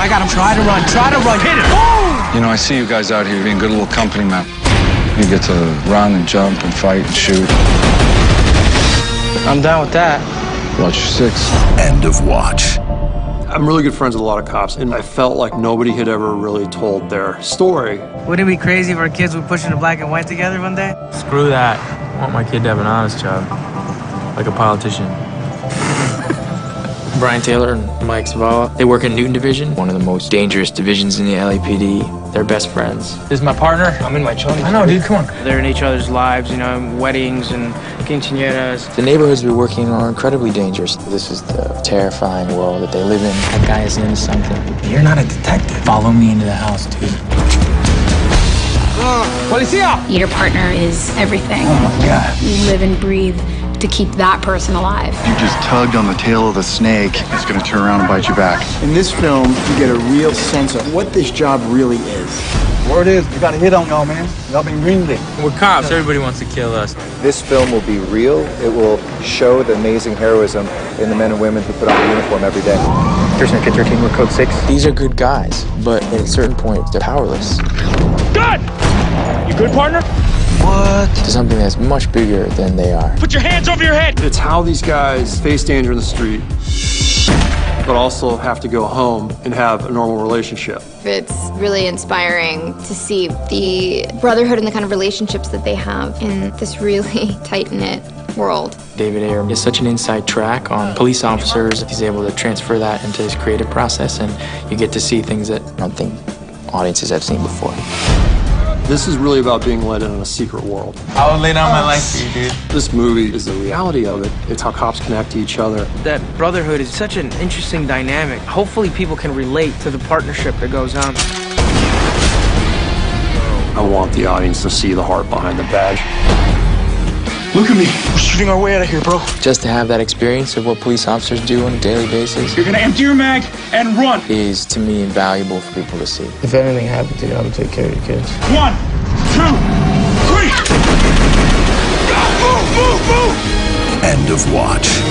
I got him. Try to run, hit it. Oh! You know, I see you guys out here being good little company, man. You get to run and jump and fight and shoot. I'm down with that. Watch your six. End of watch. I'm really good friends with a lot of cops, and I felt like nobody had ever really told their story. Wouldn't it be crazy if our kids were pushing the black and white together one day? Screw that. I want my kid to have an honest job. Like a politician. Brian Taylor and Mike Zavala. They work in Newton Division, one of the most dangerous divisions in the LAPD. They're best friends. This is my partner. I'm in my chonies. I know, dude, come on. They're in each other's lives, you know, weddings and quinceañeras. The neighborhoods we work in are incredibly dangerous. This is the terrifying world that they live in. That guy is into something. You're not a detective. Follow me into the house, dude. Policía! Your partner is everything. Oh my God. You live and breathe to keep that person alive. You just tugged on the tail of the snake. It's going to turn around and bite you back. In this film, you get a real sense of what this job really is. Word is, you got a hit on y'all, man. Y'all been greenlit. We're cops. Everybody wants to kill us. This film will be real. It will show the amazing heroism in the men and women who put on the uniform every day. Person at 13 with code 6. These are good guys, but at a certain point, they're powerless. Good! You good, partner? What? To something that's much bigger than they are. Put your hands over your head! It's how these guys face danger in the street, but also have to go home and have a normal relationship. It's really inspiring to see the brotherhood and the kind of relationships that they have in this really tight-knit world. David Ayer is such an inside track on police officers. He's able to transfer that into his creative process, and you get to see things that I don't think audiences have seen before. This is really about being led in a secret world. I would lay down my life for you, dude. This movie is the reality of it. It's how cops connect to each other. That brotherhood is such an interesting dynamic. Hopefully people can relate to the partnership that goes on. I want the audience to see the heart behind the badge. Look at me. We're shooting our way out of here, bro. Just to have that experience of what police officers do on a daily basis. You're gonna empty your mag and run. Is, to me, invaluable for people to see. If anything happens to you, I'm gonna take care of your kids. 1, 2, 3. End of watch.